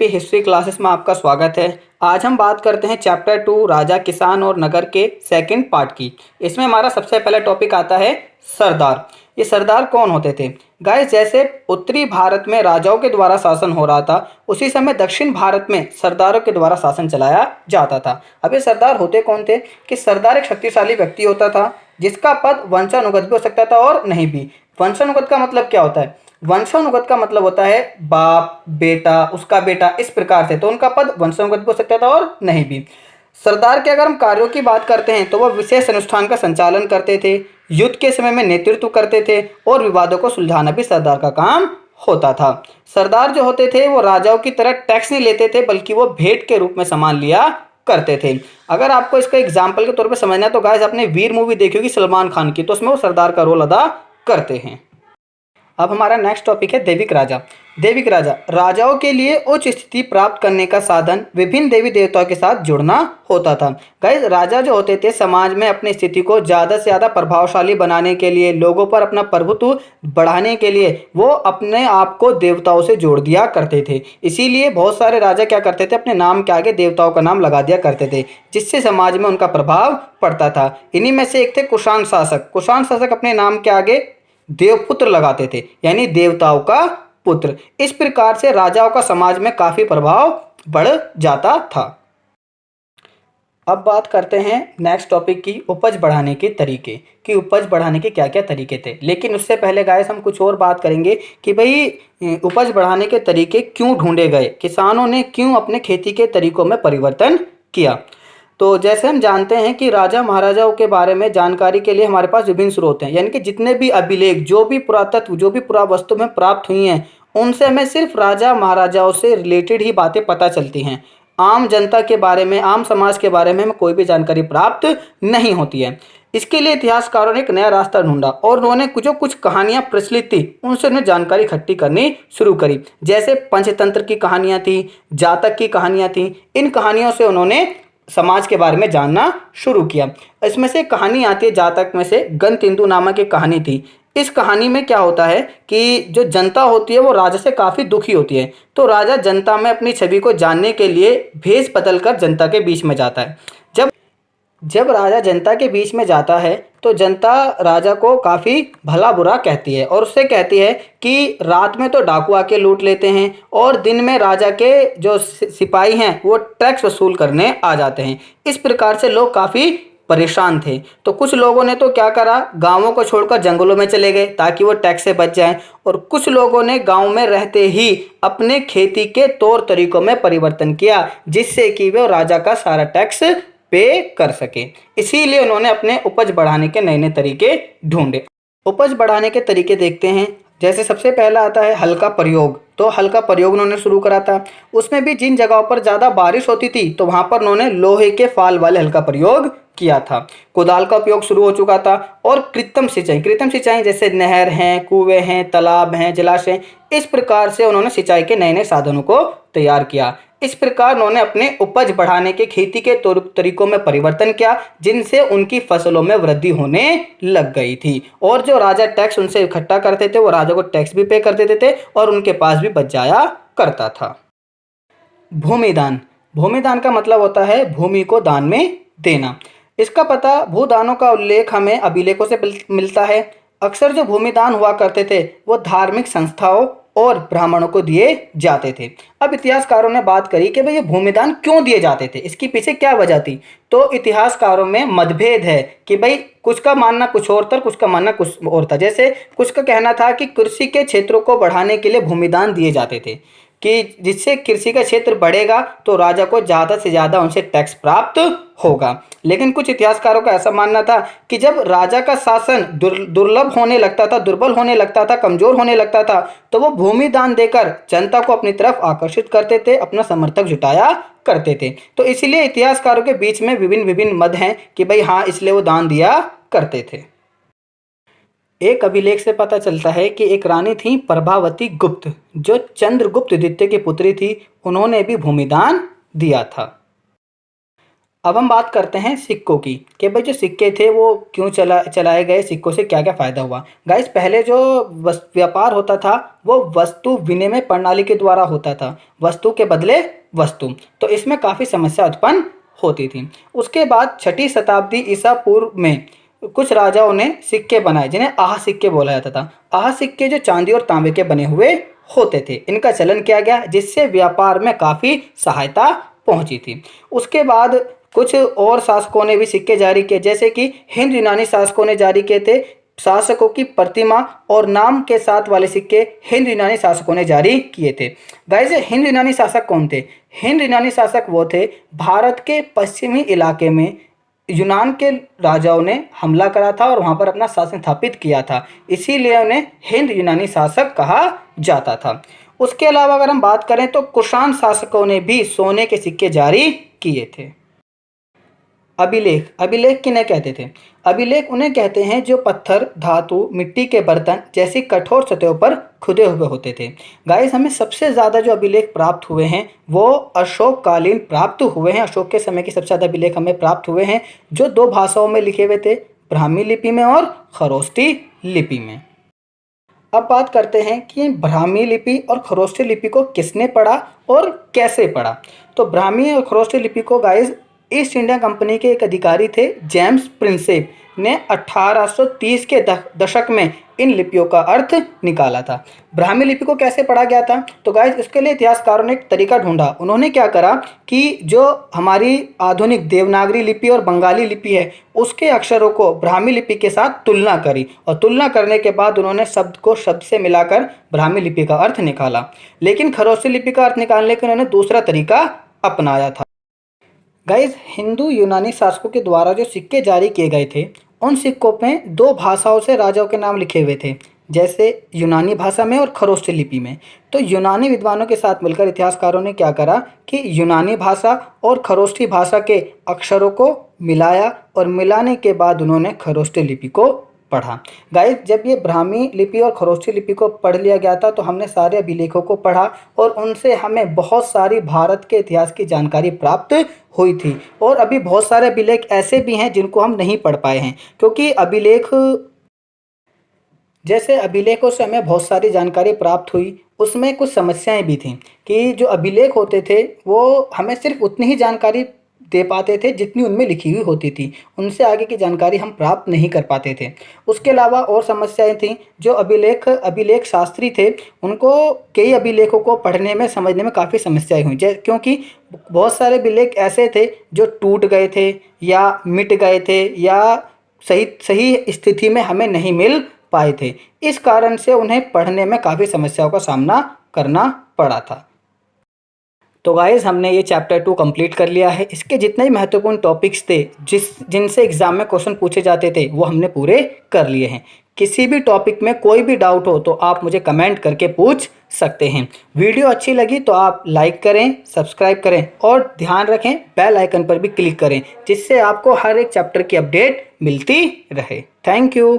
पे history classes में आपका स्वागत है। आज हम बात करते हैं चैप्टर 2 राजा किसान और नगर के सेकंड पार्ट की। इसमें हमारा सबसे पहला टॉपिक आता है सरदार। ये सरदार कौन होते थे गाइस? जैसे उत्तरी भारत में राजाओं के द्वारा शासन हो रहा था, उसी समय दक्षिण भारत में सरदारों के द्वारा शासन चलाया जाता था। अब ये सरदार होते कौन थे कि सरदार एक शक्तिशाली व्यक्ति होता था जिसका पद वंशानुगत भी हो सकता था और नहीं भी। वंशानुगत का मतलब क्या होता है? वंशानुगत का मतलब होता है बाप बेटा उसका बेटा, इस प्रकार से। तो उनका पद वंशानुगत भी हो सकता था और नहीं भी। सरदार के अगर हम कार्यों की बात करते हैं तो वह विशेष अनुष्ठान का संचालन करते थे, युद्ध के समय में नेतृत्व करते थे और विवादों को सुलझाना भी सरदार का काम होता था। सरदार जो होते थे वो राजाओं की तरह टैक्स नहीं लेते थे, बल्कि वो भेंट के रूप में सामान लिया करते थे। अगर आपको इसका एग्जाम्पल के तौर पर समझना है तो गाइस, आपने वीर मूवी देखी होगी सलमान खान की, तो उसमें वो सरदार का रोल अदा करते हैं। अब हमारा नेक्स्ट टॉपिक है दैविक राजा। दैविक राजा राजाओं के लिए उच्च स्थिति प्राप्त करने का साधन विभिन्न देवी देवताओं के साथ जुड़ना होता था। गाइस, राजा जो होते थे समाज में अपनी स्थिति को ज़्यादा से ज़्यादा प्रभावशाली बनाने के लिए, लोगों पर अपना प्रभुत्व बढ़ाने के लिए वो अपने आप को देवताओं से जोड़ दिया करते थे। इसीलिए बहुत सारे राजा क्या करते थे, अपने नाम के आगे देवताओं का नाम लगा दिया करते थे, जिससे समाज में उनका प्रभाव पड़ता था। इन्हीं में से एक थे कुषाण शासक। कुषाण शासक अपने नाम के आगे देवपुत्र लगाते थे, यानी देवताओं का पुत्र। इस प्रकार से राजाओं का समाज में काफी प्रभाव बढ़ जाता था। अब बात करते हैं नेक्स्ट टॉपिक की, उपज बढ़ाने के तरीके, कि उपज बढ़ाने के क्या क्या तरीके थे। लेकिन उससे पहले गाइस हम कुछ और बात करेंगे कि भाई उपज बढ़ाने के तरीके क्यों ढूंढे गए, किसानों ने क्यों अपने खेती के तरीकों में परिवर्तन किया। तो जैसे हम जानते हैं कि राजा महाराजाओं के बारे में जानकारी के लिए हमारे पास विभिन्न स्रोत हैं, यानी कि जितने भी अभिलेख, जो भी पुरातत्व, जो भी पुरावस्तु में प्राप्त हुई हैं, उनसे हमें सिर्फ राजा महाराजाओं से रिलेटेड ही बातें पता चलती हैं। आम जनता के बारे में, आम समाज के बारे में हमें कोई भी जानकारी प्राप्त नहीं होती है। इसके लिए इतिहासकारों ने एक नया रास्ता ढूंढा और उन्होंने कुछ कहानियां प्रचलित थी उनसे उन्हें जानकारी इकट्ठी करनी शुरू करी। जैसे पंचतंत्र की कहानियां थी, जातक की कहानियां थी। इन कहानियों से उन्होंने समाज के बारे में जानना शुरू किया। इसमें से कहानी आती है जातक में से, गणतेंदु नामक एक कहानी थी। इस कहानी में क्या होता है कि जो जनता होती है वो राजा से काफ़ी दुखी होती है, तो राजा जनता में अपनी छवि को जानने के लिए भेष बदलकर जनता के बीच में जाता है। जब जब राजा जनता के बीच में जाता है तो जनता राजा को काफ़ी भला बुरा कहती है और उससे कहती है कि रात में तो डाकू आके लूट लेते हैं और दिन में राजा के जो सिपाही हैं वो टैक्स वसूल करने आ जाते हैं। इस प्रकार से लोग काफ़ी परेशान थे। तो कुछ लोगों ने तो क्या करा, गांवों को छोड़कर जंगलों में चले गए ताकि वो टैक्स से बच जाएं, और कुछ लोगों ने गांव में रहते ही अपने खेती के तौर तरीकों में परिवर्तन किया, जिससे कि वे राजा का सारा टैक्स पे कर सके। इसीलिए उन्होंने अपने उपज बढ़ाने के नए नए तरीके ढूंढे। उपज बढ़ाने के तरीके देखते हैं। जैसे सबसे पहला आता है हल का प्रयोग। तो हल का प्रयोग उन्होंने शुरू करा था। उसमें भी जिन जगहों पर ज़्यादा बारिश होती थी तो वहाँ पर उन्होंने लोहे के फाल वाले हल का प्रयोग किया था। कुदाल का उपयोग शुरू हो चुका था। और कृत्रिम सिंचाई जैसे नहर हैं, कुएं हैं, तालाब हैं, जलाशय, इस प्रकार से उन्होंने सिंचाई के नए नए साधनों को तैयार किया। इस प्रकार उन्होंने अपने उपज बढ़ाने के खेती के तरीकों में परिवर्तन किया, जिनसे उनकी फसलों में वृद्धि होने लग गई थी। और जो राजा टैक्स उनसे इकट्ठा करते थे वो राजा को टैक्स भी पे कर देते थे और उनके पास भी बच जाया करता था। भूमिदान। भूमिदान का मतलब होता है भूमि को दान में देना। इसका पता भूदानों का उल्लेख हमें अभिलेखों से मिलता है। अक्सर जो भूमिदान हुआ करते थे वो धार्मिक संस्थाओं और ब्राह्मणों को दिए जाते थे। अब इतिहासकारों ने बात करी कि भाई ये भूमिदान क्यों दिए जाते थे, इसके पीछे क्या वजह थी। तो इतिहासकारों में मतभेद है कि भाई कुछ का मानना कुछ और था, कुछ का मानना कुछ और था। जैसे कुछ का कहना था कि कृषि के क्षेत्रों को बढ़ाने के लिए भूमिदान दिए जाते थे, कि जिससे कृषि का क्षेत्र बढ़ेगा तो राजा को ज़्यादा से ज़्यादा उनसे टैक्स प्राप्त होगा। लेकिन कुछ इतिहासकारों का ऐसा मानना था कि जब राजा का शासन दुर्लभ होने लगता था, दुर्बल होने लगता था, कमजोर होने लगता था, तो वो भूमि दान देकर जनता को अपनी तरफ आकर्षित करते थे, अपना समर्थक जुटाया करते थे। तो इसीलिए इतिहासकारों के बीच में विभिन्न मत हैं कि भाई हाँ, इसलिए वो दान दिया करते थे। एक अभिलेख से पता चलता है कि एक रानी थी प्रभावती गुप्त, जो चंद्रगुप्त द्वितीय की पुत्री थी। उन्होंने भी भूमिदान दिया था। अब हम बात करते हैं सिक्कों की कि भाई जो सिक्के थे वो क्यों चलाए गए, सिक्कों से क्या क्या फ़ायदा हुआ। गाइस पहले जो व्यापार होता था वो वस्तु विनिमय प्रणाली के द्वारा होता था, वस्तु के बदले वस्तु। तो इसमें काफ़ी समस्या उत्पन्न होती थी। उसके बाद 6ठी शताब्दी ईसा पूर्व में कुछ राजाओं ने सिक्के बनाए जिन्हें आह सिक्के बोला जाता था। आह सिक्के जो चांदी और तांबे के बने हुए होते थे, इनका चलन किया गया जिससे व्यापार में काफ़ी सहायता पहुंची थी। उसके बाद कुछ और शासकों ने भी सिक्के जारी किए, जैसे कि हिंद यूनानी शासकों ने जारी किए थे। शासकों की प्रतिमा और नाम के साथ वाले सिक्के हिंद यूनानी शासकों ने जारी किए थे। गाइस हिंद यूनानी शासक कौन थे? हिंद यूनानी शासक वो थे भारत के पश्चिमी इलाके में यूनान के राजाओं ने हमला करा था और वहां पर अपना शासन स्थापित किया था, इसीलिए उन्हें हिंद यूनानी शासक कहा जाता था। उसके अलावा अगर हम बात करें तो कुषाण शासकों ने भी सोने के सिक्के जारी किए थे। अभिलेख, अभिलेख किन्हें कहते थे? अभिलेख उन्हें कहते हैं जो पत्थर, धातु, मिट्टी के बर्तन जैसी कठोर सतहों पर खुदे हुए होते थे। गाइस हमें सबसे ज़्यादा जो अभिलेख प्राप्त हुए हैं वो अशोक कालीन प्राप्त हुए हैं। अशोक के समय के सबसे ज़्यादा अभिलेख हमें प्राप्त हुए हैं जो 2 भाषाओं में लिखे हुए थे, ब्राह्मी लिपि में और खरोष्ठी लिपि में। अब बात करते हैं कि ब्राह्मी लिपि और खरोष्ठी लिपि को किसने पढ़ा और कैसे पढ़ा। तो ब्राह्मी और खरोष्ठी लिपि को गाइस ईस्ट इंडिया कंपनी के एक अधिकारी थे जेम्स प्रिंसेप ने 1830 के दशक में इन लिपियों का अर्थ निकाला था। ब्राह्मी लिपि को कैसे पढ़ा गया था? तो गाइस इसके लिए इतिहासकारों ने एक तरीका ढूंढा। उन्होंने क्या करा कि जो हमारी आधुनिक देवनागरी लिपि और बंगाली लिपि है उसके अक्षरों को ब्राह्मी लिपि के साथ तुलना करी और तुलना करने के बाद उन्होंने शब्द को शब्द से मिलाकर ब्राह्मी लिपि का अर्थ निकाला। लेकिन खरोष्ठी लिपि का अर्थ निकालने के उन्होंने दूसरा तरीका अपनाया था। गाइस हिंदू यूनानी शासकों के द्वारा जो सिक्के जारी किए गए थे उन सिक्कों में 2 भाषाओं से राजाओं के नाम लिखे हुए थे, जैसे यूनानी भाषा में और खरोष्ठी लिपि में। तो यूनानी विद्वानों के साथ मिलकर इतिहासकारों ने क्या करा कि यूनानी भाषा और खरोष्ठी भाषा के अक्षरों को मिलाया और मिलाने के बाद उन्होंने खरोष्ठी लिपि को पढ़ा। गाइस जब ये ब्राह्मी लिपि और खरोष्ठी लिपि को पढ़ लिया गया था तो हमने सारे अभिलेखों को पढ़ा और उनसे हमें बहुत सारी भारत के इतिहास की जानकारी प्राप्त हुई थी। और अभी बहुत सारे अभिलेख ऐसे भी हैं जिनको हम नहीं पढ़ पाए हैं, क्योंकि अभिलेखों से हमें बहुत सारी जानकारी प्राप्त हुई, उसमें कुछ समस्याएं भी थीं कि जो अभिलेख होते थे वो हमें सिर्फ उतनी ही जानकारी दे पाते थे जितनी उनमें लिखी हुई होती थी, उनसे आगे की जानकारी हम प्राप्त नहीं कर पाते थे। उसके अलावा और समस्याएं थीं, जो अभिलेख शास्त्री थे उनको कई अभिलेखों को पढ़ने में समझने में काफ़ी समस्याएं हुई, क्योंकि बहुत सारे अभिलेख ऐसे थे जो टूट गए थे या मिट गए थे या सही स्थिति में हमें नहीं मिल पाए थे। इस कारण से उन्हें पढ़ने में काफ़ी समस्याओं का सामना करना पड़ा था। तो गाइस हमने ये चैप्टर 2 कंप्लीट कर लिया है। इसके जितने भी महत्वपूर्ण टॉपिक्स थे जिनसे एग्जाम में क्वेश्चन पूछे जाते थे वो हमने पूरे कर लिए हैं। किसी भी टॉपिक में कोई भी डाउट हो तो आप मुझे कमेंट करके पूछ सकते हैं। वीडियो अच्छी लगी तो आप लाइक करें, सब्सक्राइब करें और ध्यान रखें बेल आइकन पर भी क्लिक करें, जिससे आपको हर एक चैप्टर की अपडेट मिलती रहे। Thank you.